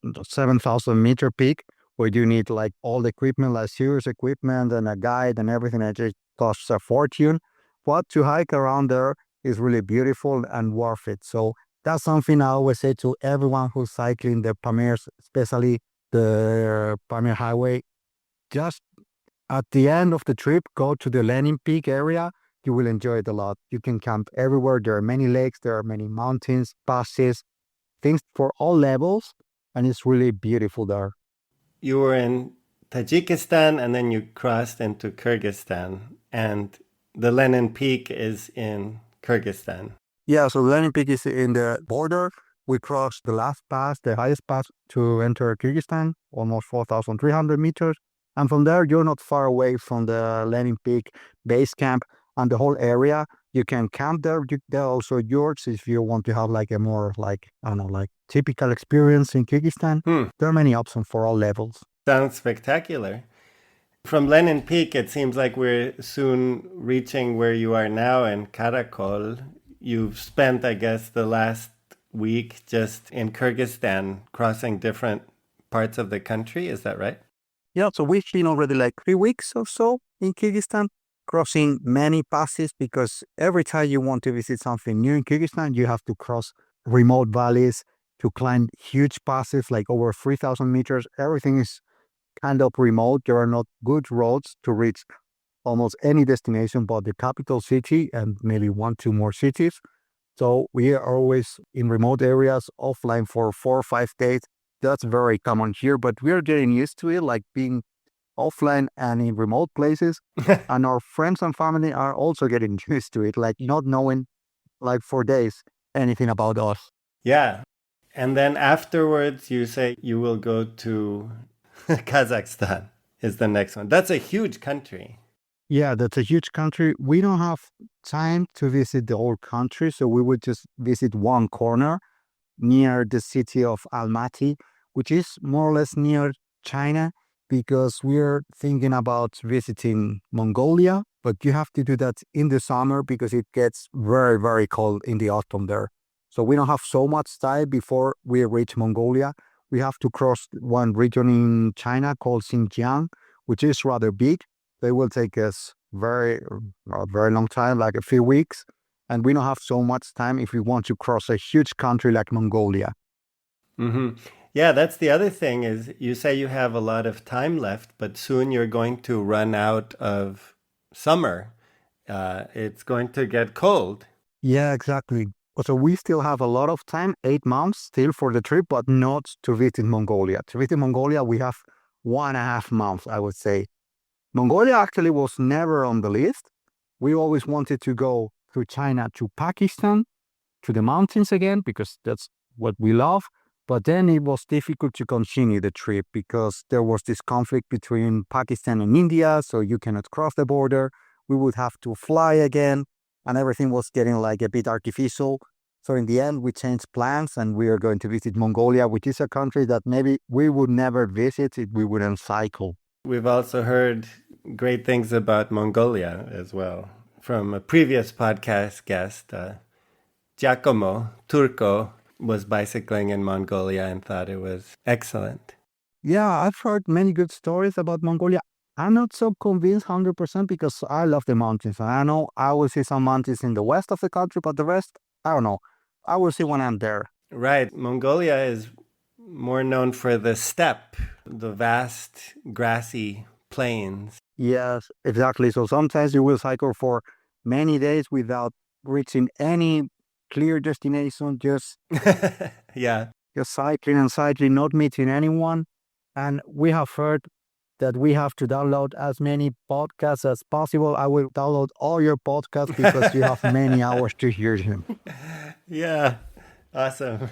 7,000-meter peak where you need like all the equipment, like serious equipment and a guide and everything. It just costs a fortune. But to hike around there is really beautiful and worth it. So that's something I always say to everyone who's cycling the Pamirs, especially the Pamir Highway. Just at the end of the trip, go to the Lenin Peak area. You will enjoy it a lot. You can camp everywhere. There are many lakes, there are many mountains, passes, things for all levels, and it's really beautiful there. You were in Tajikistan and then you crossed into Kyrgyzstan, and the Lenin Peak is in Kyrgyzstan. Yeah, so the Lenin Peak is in the border. We crossed the last pass, the highest pass to enter Kyrgyzstan, almost 4,300 meters. And from there, you're not far away from the Lenin Peak base camp and the whole area. You can camp there. There are also yurts if you want to have like a more like, I don't know, like typical experience in Kyrgyzstan. There are many options for all levels. Sounds spectacular. From Lenin Peak, it seems like we're soon reaching where you are now in Karakol. You've spent, I guess, the last week just in Kyrgyzstan, crossing different parts of the country. Is that right? Yeah, so we've been already like 3 weeks or so in Kyrgyzstan, crossing many passes because every time you want to visit something new in Kyrgyzstan, you have to cross remote valleys to climb huge passes like over 3,000 meters. Everything is kind of remote. There are not good roads to reach almost any destination but the capital city and maybe 1-2 more cities. So we are always in remote areas, offline for 4 or 5 days. That's very common here, but we are getting used to it, like being offline and in remote places. And our friends and family are also getting used to it, like not knowing like for days anything about us. Yeah. And then afterwards, you say you will go to Kazakhstan is the next one. That's a huge country. Yeah, that's a huge country. We don't have time to visit the whole country, so we would just visit one corner near the city of Almaty, which is more or less near China, because we're thinking about visiting Mongolia, but you have to do that in the summer because it gets very, very cold in the autumn there. So we don't have so much time before we reach Mongolia. We have to cross one region in China called Xinjiang, which is rather big. They will take us very long time, like a few weeks. And we don't have so much time if we want to cross a huge country like Mongolia. Mm-hmm. Yeah, that's the other thing is you say you have a lot of time left, but soon you're going to run out of summer. it's going to get cold. Yeah, exactly. So we still have a lot of time, 8 months still for the trip, but not to visit Mongolia. To visit Mongolia, we have 1.5 months, I would say. Mongolia actually was never on the list. We always wanted to go through China to Pakistan, to the mountains again, because that's what we love. But then it was difficult to continue the trip because there was this conflict between Pakistan and India, so you cannot cross the border. We would have to fly again, and everything was getting like a bit artificial. So in the end, we changed plans and we are going to visit Mongolia, which is a country that maybe we would never visit if we wouldn't cycle. We've also heard great things about Mongolia as well from a previous podcast guest, Giacomo Turco was bicycling in Mongolia and thought it was excellent. Yeah, I've heard many good stories about Mongolia. I'm not so convinced 100% because I love the mountains. I know I will see some mountains in the west of the country, but the rest, I don't know. I will see when I'm there. Right. Mongolia is more known for the steppe, the vast grassy plains. Yes, exactly. So sometimes you will cycle for many days without reaching any clear destination, just Yeah. cycling and cycling, not meeting anyone. And we have heard that we have to download as many podcasts as possible. I will download all your podcasts because you have many hours to hear them. Yeah. Awesome.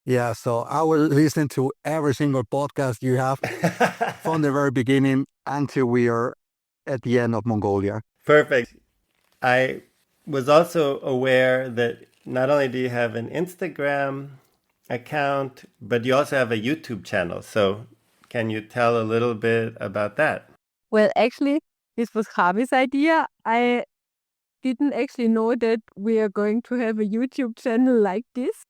Yeah, so I will listen to every single podcast you have from the very beginning until we are at the end of Mongolia. Perfect. I was also aware that not only do you have an Instagram account, but you also have a YouTube channel. So can you tell a little bit about that? Well, actually, this was Javi's idea. I didn't actually know that we are going to have a YouTube channel like this.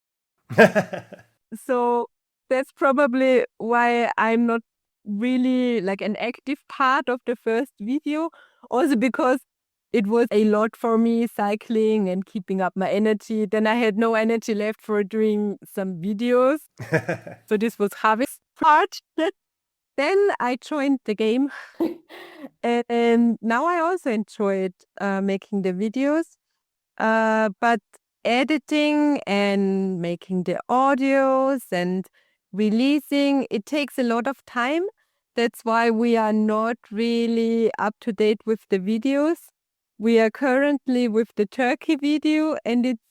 So that's probably why I'm not really like an active part of the first video. Also because it was a lot for me cycling and keeping up my energy. Then I had no energy left for doing some videos. So this was Javi's part. Then I joined the game. And now I also enjoyed making the videos. But editing and making the audios and releasing, it takes a lot of time. That's why we are not really up to date with the videos. We are currently with the Turkey video and it's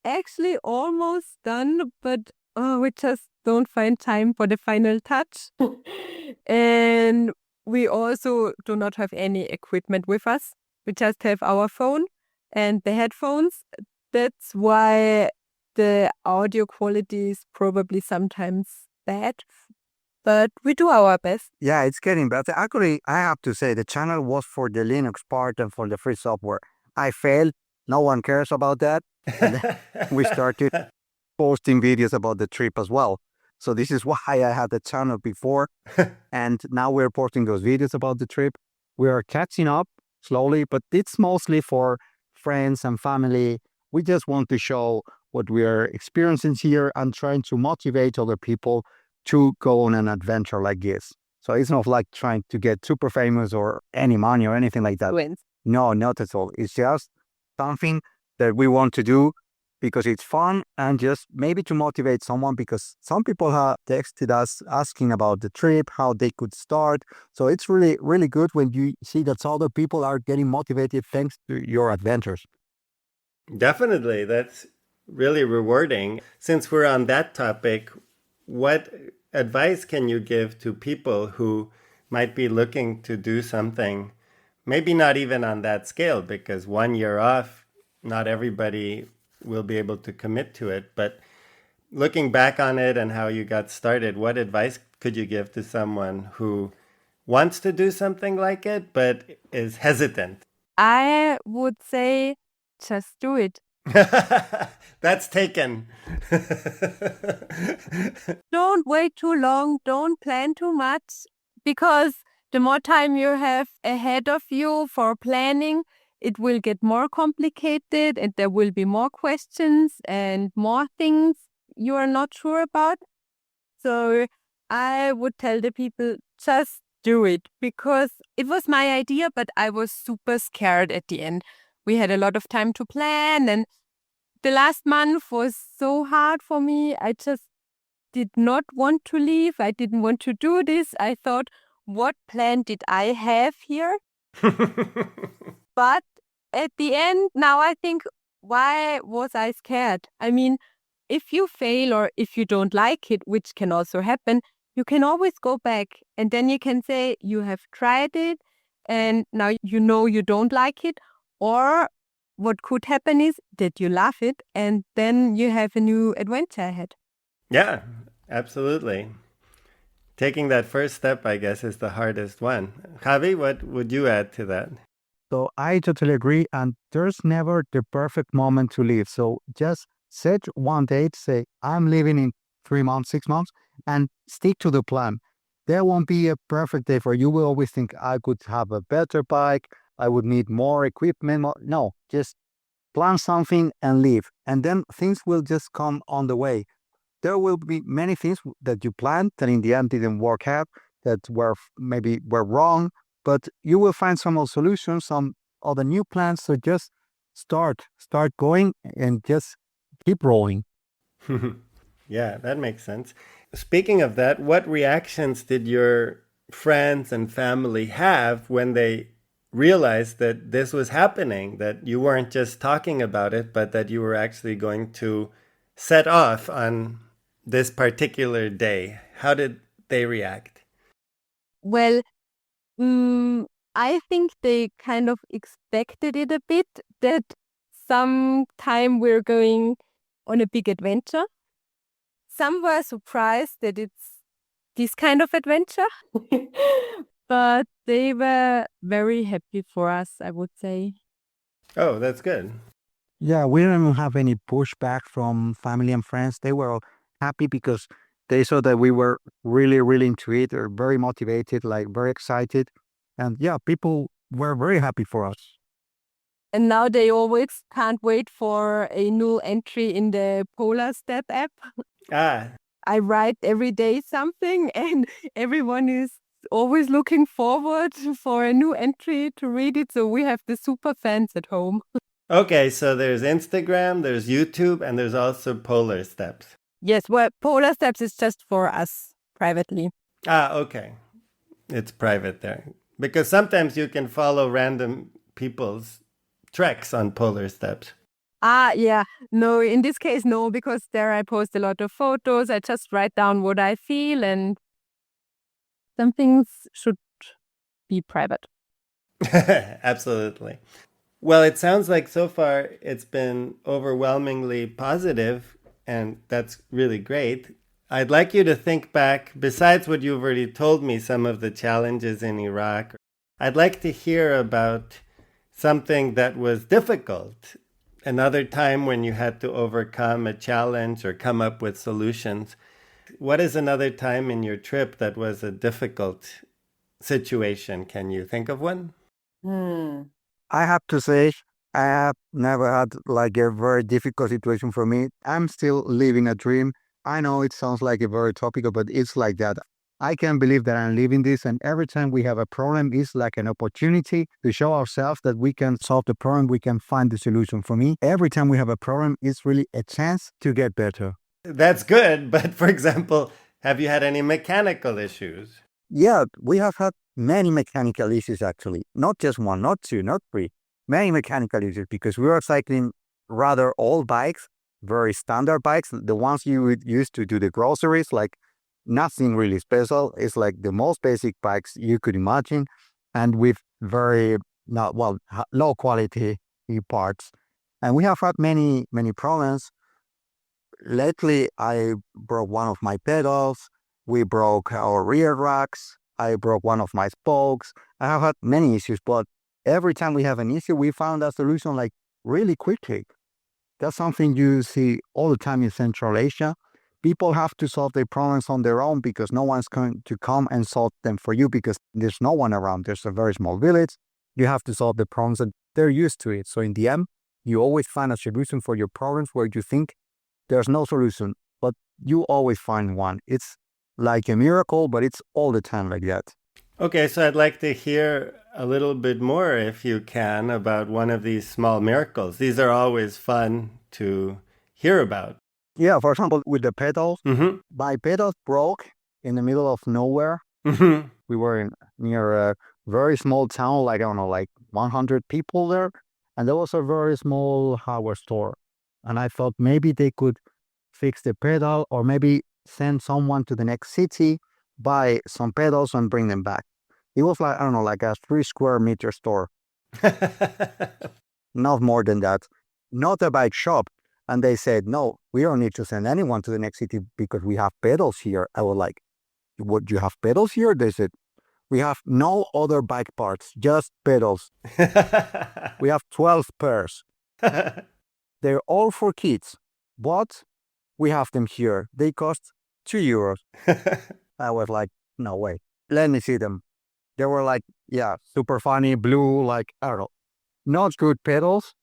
actually almost done, but we just don't find time for the final touch. And we also do not have any equipment with us. We just have our phone and the headphones. That's why the audio quality is probably sometimes bad, but we do our best. Yeah, it's getting better. Actually, I have to say the channel was for the Linux part and for the free software. I failed. No one cares about that. And then we started posting videos about the trip as well. So this is why I had the channel before. And now we're posting those videos about the trip. We are catching up slowly, but it's mostly for friends and family. We just want to show what we are experiencing here and trying to motivate other people to go on an adventure like this. So it's not like trying to get super famous or any money or anything like that. Wins. No, not at all. It's just something that we want to do because it's fun and just maybe to motivate someone, because some people have texted us asking about the trip, how they could start. So it's really, really good when you see that other people are getting motivated thanks to your adventures. Definitely. That's really rewarding. Since we're on that topic, what advice can you give to people who might be looking to do something, maybe not even on that scale, because 1 year off, not everybody will be able to commit to it. But looking back on it and how you got started, what advice could you give to someone who wants to do something like it, but is hesitant? I would say just do it. That's taken. Don't wait too long. Don't plan too much, because the more time you have ahead of you for planning, it will get more complicated and there will be more questions and more things you are not sure about. So I would tell the people, just do it because it was my idea, but I was super scared at the end. We had a lot of time to plan, and the last month was so hard for me. I just did not want to leave. I didn't want to do this. I thought, what plan did I have here? But at the end, now I think, why was I scared? I mean, if you fail or if you don't like it, which can also happen, you can always go back and then you can say you have tried it and now you know you don't like it. Or what could happen is that you love it and then you have a new adventure ahead. Yeah, absolutely. Taking that first step, I guess, is the hardest one. Javi, what would you add to that? So I totally agree. And there's never the perfect moment to leave. So just set one date, say, I'm leaving in 3 months, 6 months, and stick to the plan. There won't be a perfect day for you. You will always think, I could have a better bike. I would need more equipment. No, just plan something and leave. And then things will just come on the way. There will be many things that you planned that in the end didn't work out, that maybe were wrong, but you will find some other solutions, some other new plans. So just start going and just keep rolling. Yeah, that makes sense. Speaking of that, what reactions did your friends and family have when they realized that this was happening, that you weren't just talking about it, but that you were actually going to set off on this particular day? How did they react? Well, I think they kind of expected it a bit that sometime we're going on a big adventure. Some were surprised that it's this kind of adventure, but they were very happy for us, I would say. Oh, that's good. Yeah, we didn't have any pushback from family and friends. They were all happy because they saw that we were really, really into it, or very motivated, like very excited. And yeah, people were very happy for us. And now they always can't wait for a new entry in the Polar Step app. Ah, I write every day something, and everyone is always looking forward for a new entry to read it. So we have the super fans at home. okay, so there's Instagram, there's YouTube, and there's also Polar Steps. Yes, well, Polar Steps is just for us privately. Ah, okay. It's private there. Because sometimes you can follow random people's treks on Polar Steps. Ah, yeah. No, in this case, no, because there I post a lot of photos. I just write down what I feel, and some things should be private. Absolutely. Well, it sounds like so far it's been overwhelmingly positive, and that's really great. I'd like you to think back, besides what you've already told me, some of the challenges in Iraq. I'd like to hear about something that was difficult, another time when you had to overcome a challenge or come up with solutions. What is another time in your trip that was a difficult situation? Can you think of one? I have to say, I have never had like a very difficult situation for me. I'm still living a dream. I know it sounds like a very topical, but it's like that. I can't believe that I'm living this, and every time we have a problem, it's like an opportunity to show ourselves that we can solve the problem, we can find the solution. For me, every time we have a problem, it's really a chance to get better. That's good, but for example, have you had any mechanical issues? Yeah, we have had many mechanical issues actually. Not just one, not two, not three. Many mechanical issues because we are cycling rather old bikes, very standard bikes, the ones you would use to do the groceries, like nothing really special. It's like the most basic bikes you could imagine, and with very not well low quality parts. And we have had many problems. Lately, I broke one of my pedals. We broke our rear racks. I broke one of my spokes. I have had many issues, but every time we have an issue, we found a solution like really quickly. That's something you see all the time in Central Asia. People have to solve their problems on their own because no one's going to come and solve them for you because there's no one around. There's a very small village. You have to solve the problems and they're used to it. So in the end, you always find a solution for your problems where you think there's no solution, but you always find one. It's like a miracle, but it's all the time like that. Okay, so I'd like to hear a little bit more, if you can, about one of these small miracles. These are always fun to hear about. Yeah, for example, with the pedals, Mm-hmm. my pedals broke in the middle of nowhere. Mm-hmm. We were near a very small town, like, I don't know, like 100 people there. And there was a very small hardware store. And I thought maybe they could fix the pedal or maybe send someone to the next city, buy some pedals and bring them back. It was like, I don't know, like a 3 square meter store, not more than that, not a bike shop. And they said, no, we don't need to send anyone to the next city because we have pedals here. I was like, what, you have pedals here? They said, we have no other bike parts, just pedals. We have 12 pairs. They're all for kids, but we have them here. They cost €2. I was like, no way. Let me see them. They were like, yeah, super funny, blue, like, I don't know, not good pedals.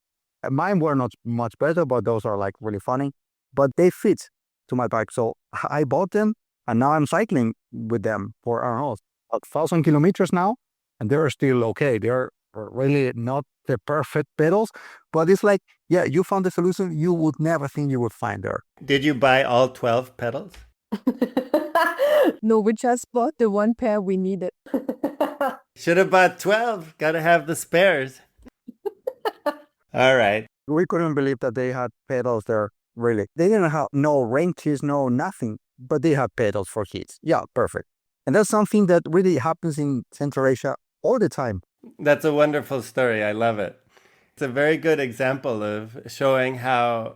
Mine were not much better, but those are like really funny. But they fit to my bike. So I bought them and now I'm cycling with them for, I don't know, 1,000 kilometers now. And they're still okay. They're really not the perfect pedals, but it's like, yeah, you found a solution you would never think you would find there. Did you buy all 12 pedals? No, we just bought the one pair we needed. Should have bought 12. Gotta have the spares. All right. We couldn't believe that they had pedals there, really. They didn't have no wrenches, no nothing, but they had pedals for kids. Yeah, perfect. And that's something that really happens in Central Asia all the time. That's a wonderful story. I love it. It's a very good example of showing how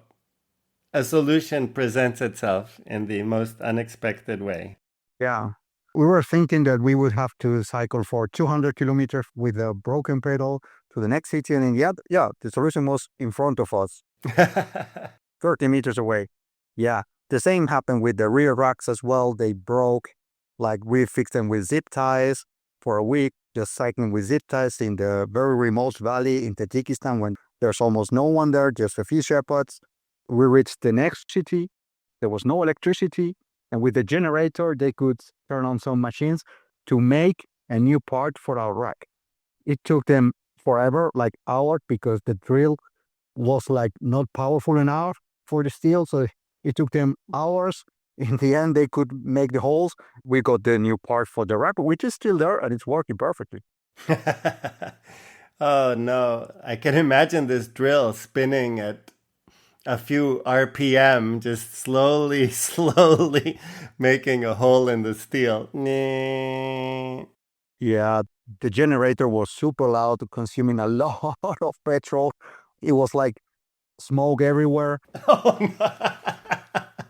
a solution presents itself in the most unexpected way. Yeah. We were thinking that we would have to cycle for 200 kilometers with a broken pedal to the next city. And yeah, the solution was in front of us, 30 meters away. Yeah. The same happened with the rear racks as well. They broke. Like, we fixed them with zip ties for a week, just cycling with zip ties in the very remote valley in Tajikistan when there's almost no one there, just a few shepherds. We reached the next city. There was no electricity. And with the generator, they could turn on some machines to make a new part for our rack. It took them forever, like hours, because the drill was like not powerful enough for the steel. So it took them hours. In the end, they could make the holes. We got the new part for the rack, which is still there and it's working perfectly. Oh no, I can imagine this drill spinning at a few RPM, just slowly, slowly making a hole in the steel. Yeah, the generator was super loud, consuming a lot of petrol. It was like smoke everywhere. Oh no.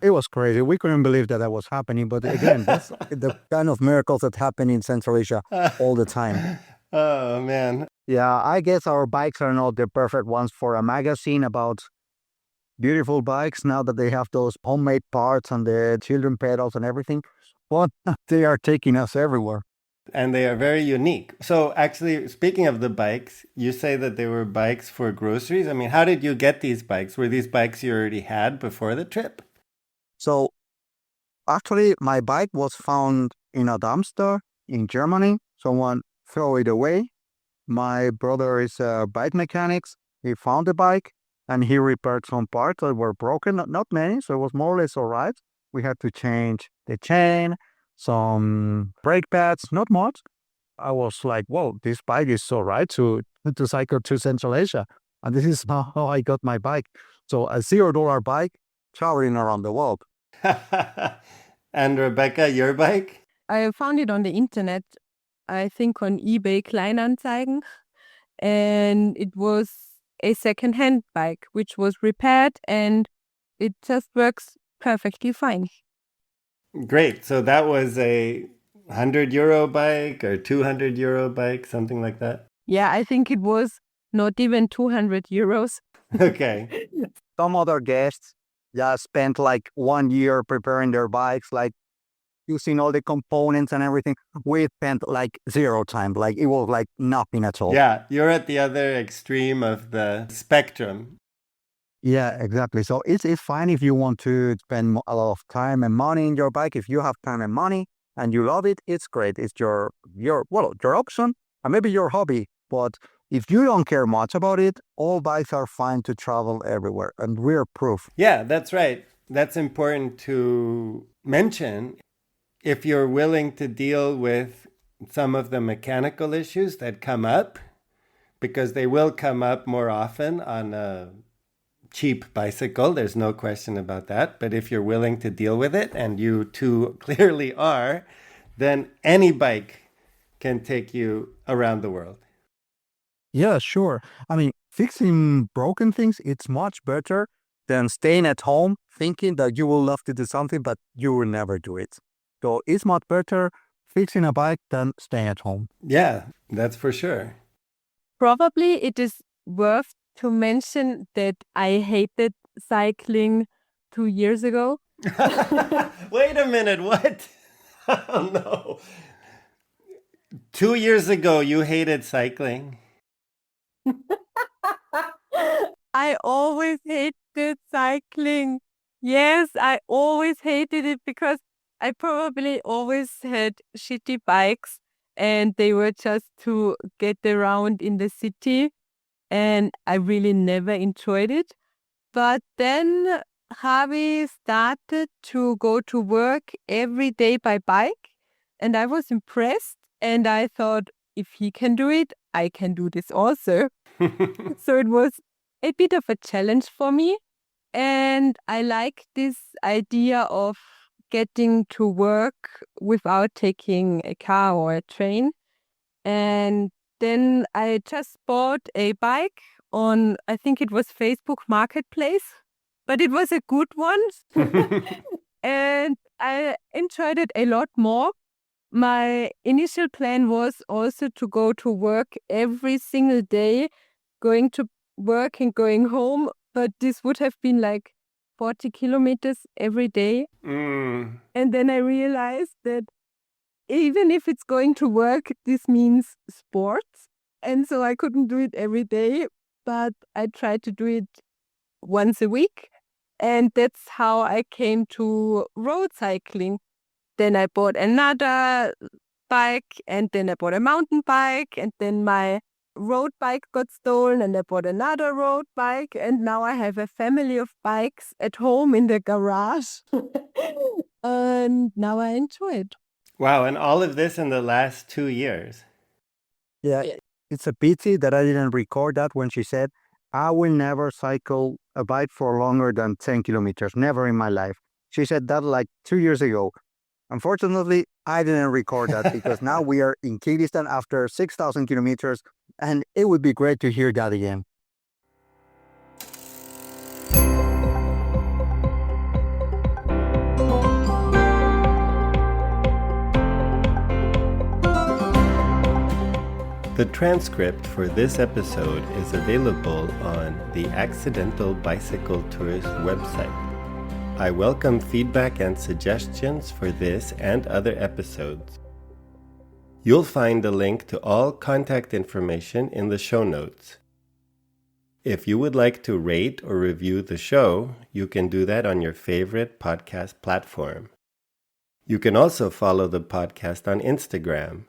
It was crazy. We couldn't believe that was happening. But again, that's the kind of miracles that happen in Central Asia all the time. Oh man. Yeah, I guess our bikes are not the perfect ones for a magazine about beautiful bikes now that they have those homemade parts and the children pedals and everything. But they are taking us everywhere. And they are very unique. So actually, speaking of the bikes, you say that they were bikes for groceries. I mean, how did you get these bikes? Were these bikes you already had before the trip? So actually, my bike was found in a dumpster in Germany. Someone threw it away. My brother is a bike mechanic. He found the bike and he repaired some parts that were broken, not many, so it was more or less all right. We had to change the chain, some brake pads, not much. I was like, whoa, this bike is all right to cycle to Central Asia. And this is how I got my bike. So a $0 bike traveling around the world. And Rebecca, your bike? I found it on the internet, I think on eBay Kleinanzeigen, and it was a second-hand bike which was repaired and it just works perfectly fine. Great. So that was a €100 bike or €200 bike, something like that? Yeah, I think it was not even €200. Okay. Some other guests spent like 1 year preparing their bikes, like using all the components and everything. We spent like 0 time. Like it was like nothing at all. Yeah, you're at the other extreme of the spectrum. Yeah, exactly. So it's fine if you want to spend a lot of time and money in your bike. If you have time and money, and you love it, it's great. It's your option and maybe your hobby. But if you don't care much about it, all bikes are fine to travel everywhere, and we're proof. Yeah, that's right. That's important to mention. If you're willing to deal with some of the mechanical issues that come up, because they will come up more often on a cheap bicycle, there's no question about that. But if you're willing to deal with it, and you two clearly are, then any bike can take you around the world. Yeah, sure. I mean, fixing broken things, it's much better than staying at home thinking that you will love to do something, but you will never do it. So it's much better fixing a bike than staying at home. Yeah, that's for sure. Probably it is worth to mention that I hated cycling 2 years ago. Wait a minute, what? Oh no. 2 years ago, you hated cycling. I always hated cycling. Yes, I always hated it because I probably always had shitty bikes and they were just to get around in the city, and I really never enjoyed it. But then Javi started to go to work every day by bike, and I was impressed, and I thought, if he can do it, I can do this also. So it was a bit of a challenge for me. And I like this idea of getting to work without taking a car or a train. And then I just bought a bike on, I think it was Facebook Marketplace, but it was a good one. And I enjoyed it a lot more. My initial plan was also to go to work every single day, going to work and going home, but this would have been like 40 kilometers every day. Mm. And then I realized that even if it's going to work, this means sports. And so I couldn't do it every day, but I tried to do it once a week. And that's how I came to road cycling. Then I bought another bike, and then I bought a mountain bike, and then my road bike got stolen, and I bought another road bike, and now I have a family of bikes at home in the garage. And now I enjoy it. Wow, and all of this in the last 2 years. Yeah, it's a pity that I didn't record that when she said, I will never cycle a bike for longer than 10 kilometers, never in my life. She said that like 2 years ago. Unfortunately, I didn't record that because now we are in Kyrgyzstan after 6,000 kilometers, and it would be great to hear that again. The transcript for this episode is available on the Accidental Bicycle Tourist website. I welcome feedback and suggestions for this and other episodes. You'll find a link to all contact information in the show notes. If you would like to rate or review the show, you can do that on your favorite podcast platform. You can also follow the podcast on Instagram.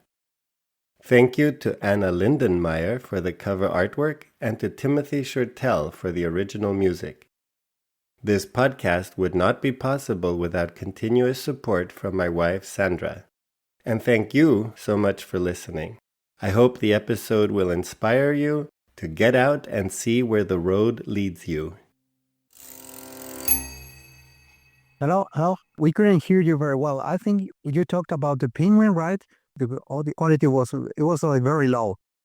Thank you to Anna Lindenmeyer for the cover artwork and to Timothy Shurtell for the original music. This podcast would not be possible without continuous support from my wife, Sandra. And thank you so much for listening. I hope the episode will inspire you to get out and see where the road leads you. Hello? We couldn't hear you very well. I think you talked about the penguin, right? The audio quality was like very low.